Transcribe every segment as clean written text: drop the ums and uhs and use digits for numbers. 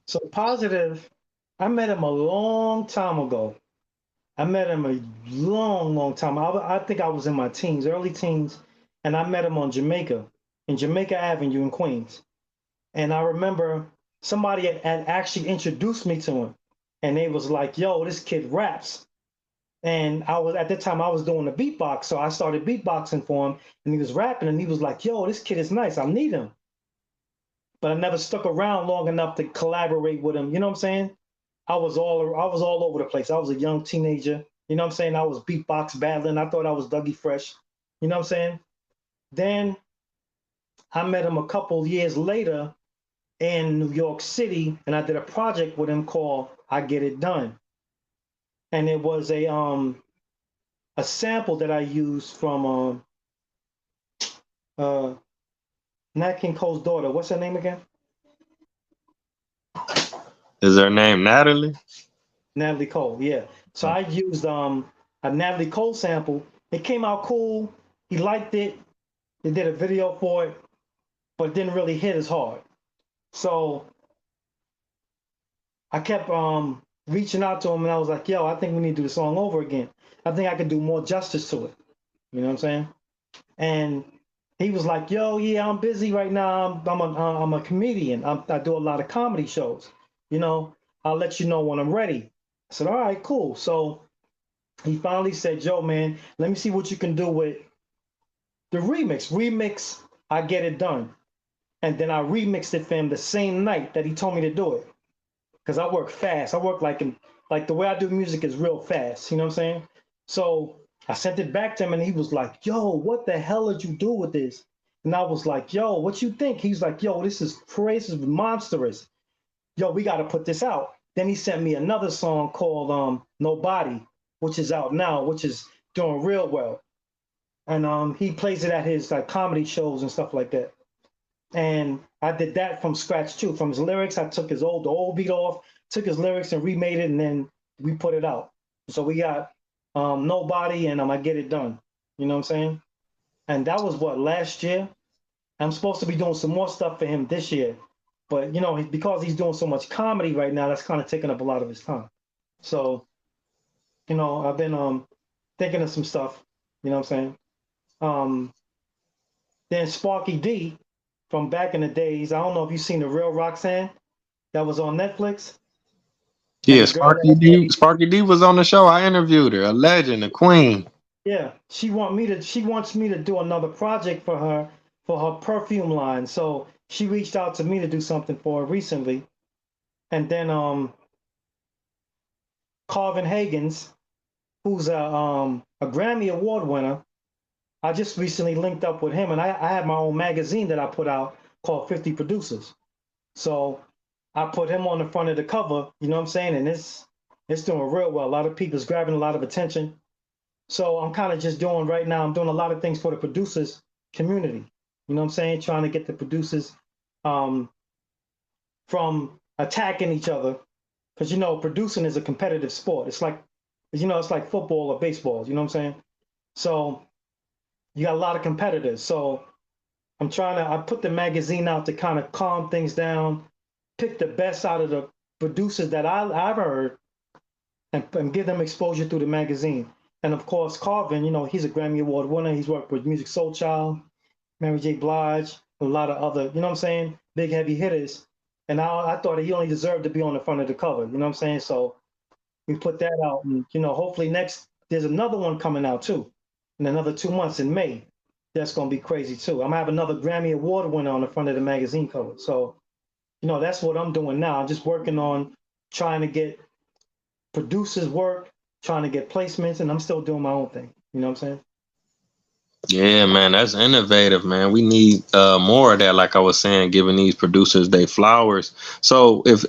So Positive, I met him a long time ago. I met him a long, long time. I think I was in my teens, early teens, and I met him on Jamaica, in Jamaica Avenue in Queens. And I remember somebody had actually introduced me to him, and they was like, "Yo, this kid raps." And I was at that time I was doing the beatbox, so I started beatboxing for him, and he was rapping, and he was like, "Yo, this kid is nice. I need him." But I never stuck around long enough to collaborate with him. You know what I'm saying? I was all over the place. I was a young teenager. You know what I'm saying? I was beatbox battling. I thought I was Dougie Fresh. You know what I'm saying? Then I met him a couple years later in New York City, and I did a project with him called "I Get It Done," and it was a sample that I used from uh, Nat King Cole's daughter. What's her name again? Is her name Natalie? Natalie Cole. Yeah. So I used a Natalie Cole sample. It came out cool. He liked it. They did a video for it, but it didn't really hit as hard. So I kept reaching out to him, and I was like, "Yo, I think we need to do the song over again. I think I could do more justice to it." You know what I'm saying? And he was like, "Yo, yeah, I'm busy right now. I'm a comedian. I do a lot of comedy shows. You know, I'll let you know when I'm ready." I said, "All right, cool." So he finally said, "Yo, man, let me see what you can do with the remix. Remix, I Get It Done." And then I remixed it for him the same night that he told me to do it. Because I work fast. I work like the way I do music is real fast. You know what I'm saying? So I sent it back to him, and he was like, "Yo, what the hell did you do with this?" And I was like, "Yo, what you think?" He's like, "Yo, this is crazy, this is monstrous. Yo, we got to put this out." Then he sent me another song called Nobody, which is out now, which is doing real well. And he plays it at his like comedy shows and stuff like that. And I did that from scratch too. From his lyrics, I took the old beat off, took his lyrics and remade it, and then we put it out. So we got Nobody and I Get It Done. You know what I'm saying? And that was what, last year. I'm supposed to be doing some more stuff for him this year, but because he's doing so much comedy right now, that's kind of taking up a lot of his time. So I've been thinking of some stuff. You know what I'm saying? Um, then Sparky D from back in the days. I don't know if you've seen the Real Roxanne that was on Netflix, and Yeah, the girl Sparky that D. Sparky D was on the show. I interviewed her. A legend, a queen. yeah, she wants me to do another project for her perfume line. So she reached out to me to do something for her recently, and then Carvin Hagens, who's a Grammy Award winner. I just recently linked up with him, and I have my own magazine that I put out called 50 Producers. So I put him on the front of the cover, you know what I'm saying? And it's doing real well. A lot of people's grabbing a lot of attention. So I'm kind of just doing right now, I'm doing a lot of things for the producers community. You know what I'm saying? Trying to get the producers um, from attacking each other. Because producing is a competitive sport. It's like football or baseball, you know what I'm saying? So you got a lot of competitors. So I put the magazine out to kind of calm things down, pick the best out of the producers that I've heard, and give them exposure through the magazine. And of course, Carvin, he's a Grammy Award winner. He's worked with Music Soul Child, Mary J. Blige, a lot of other, you know what I'm saying, big heavy hitters. And I thought he only deserved to be on the front of the cover, you know what I'm saying? So we put that out, and hopefully there's another one coming out too, in another 2 months in May. That's gonna be crazy too. I'm gonna have another Grammy Award winner on the front of the magazine cover. So that's what I'm doing now. I'm just working on trying to get producers work, trying to get placements, and I'm still doing my own thing. You know what I'm saying? Yeah, man, that's innovative, man. We need more of that. Like I was saying, giving these producers their flowers. So if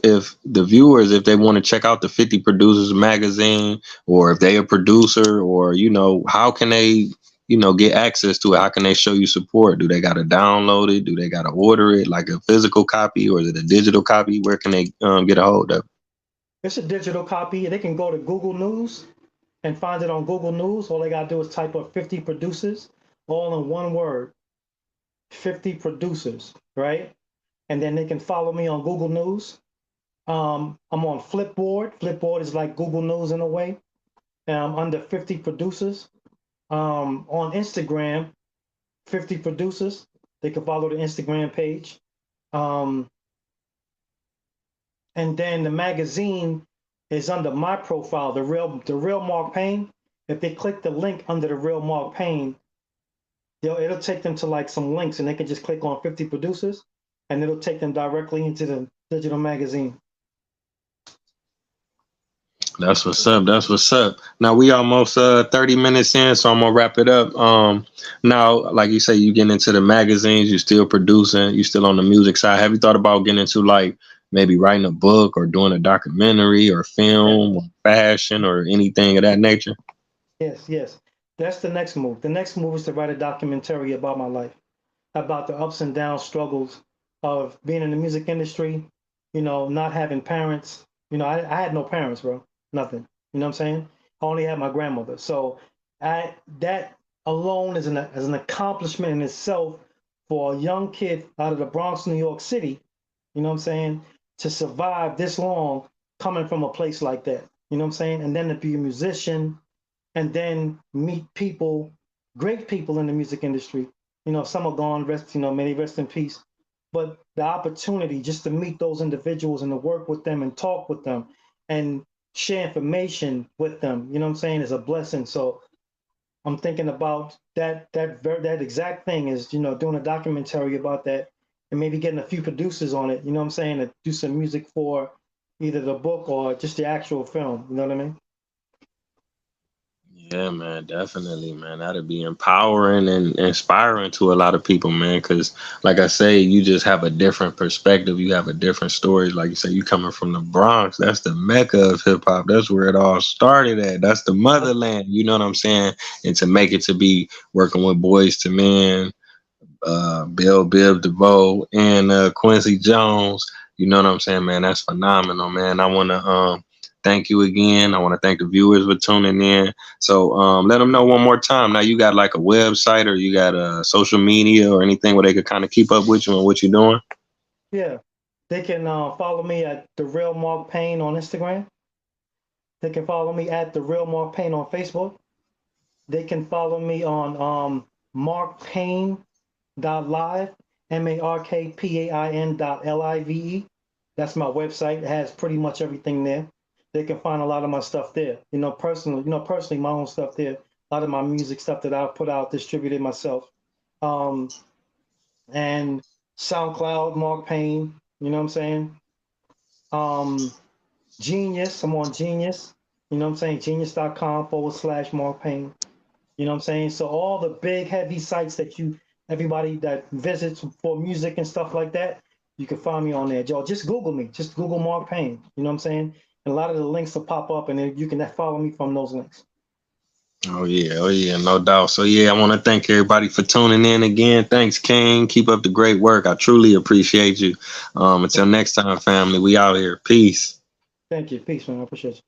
the viewers, if they want to check out the 50 Producers magazine, or if they a producer, or how can they get access to it? How can they show you support? Do they got to download it? Do they got to order it like a physical copy, or is it a digital copy? Where can they get a hold of it? It's a digital copy. They can go to Google News and find it on Google News. All they gotta do is type up 50 producers, all in one word, 50 producers, right? And then they can follow me on Google News. I'm on Flipboard. Flipboard is like Google News in a way. And I'm under 50 producers. On Instagram, 50 producers. They can follow the Instagram page. Um, and then the magazine is under my profile, the real Mark Payne. If they click the link under the real Mark Payne, it'll take them to like some links, and they can just click on 50 producers, and it'll take them directly into the digital magazine. That's what's up. That's what's up. Now we almost 30 minutes in, so I'm gonna wrap it up. Now, like you say, you getting into the magazines, you still producing, you still on the music side. Have you thought about getting into like maybe writing a book or doing a documentary or film or fashion or anything of that nature? Yes, yes. That's the next move. The next move is to write a documentary about my life, about the ups and downs, struggles of being in the music industry, not having parents. I had no parents, bro. Nothing. You know what I'm saying? I only had my grandmother. So that alone is an accomplishment in itself for a young kid out of the Bronx, New York City, you know what I'm saying, to survive this long coming from a place like that. You know what I'm saying? And then to be a musician and then meet people, great people in the music industry. Some are gone, may they rest in peace. But the opportunity just to meet those individuals and to work with them and talk with them and share information with them, you know what I'm saying, is a blessing. So I'm thinking about that exact thing is, doing a documentary about that and maybe getting a few producers on it, you know what I'm saying, to do some music for either the book or just the actual film, you know what I mean? Yeah, man, definitely, man. That'd be empowering and inspiring to a lot of people, man. Because, like I say, you just have a different perspective. You have a different story. Like you say, you coming from the Bronx. That's the mecca of hip hop. That's where it all started at. That's the motherland. You know what I'm saying? And to make it to be working with Boyz II Men, Biv DeVoe, and Quincy Jones. You know what I'm saying, man? That's phenomenal, man. I want to thank you again. I want to thank the viewers for tuning in. So let them know one more time. Now you got like a website or you got a social media or anything where they could kind of keep up with you and what you're doing. Yeah. They can follow me at The Real Mark Payne on Instagram. They can follow me at The Real Mark Payne on Facebook. They can follow me on markpayne.live, MARKPAIN.LIVE. That's my website. It has pretty much everything there. They can find a lot of my stuff there. Personally, my own stuff there. A lot of my music stuff that I've put out, distributed myself. Um, and SoundCloud, Mark Payne, you know what I'm saying? Um, Genius, I'm on Genius, you know what I'm saying? Genius.com/Mark Payne. You know what I'm saying? So all the big heavy sites that everybody that visits for music and stuff like that, you can find me on there. Joe, just Google me. Just Google Mark Payne. You know what I'm saying? And a lot of the links will pop up and then you can follow me from those links. Oh yeah, no doubt. So yeah, I want to thank everybody for tuning in again. Thanks, King. Keep up the great work. I truly appreciate you. Until next time, family. We out here. Peace. Thank you. Peace, man. I appreciate you.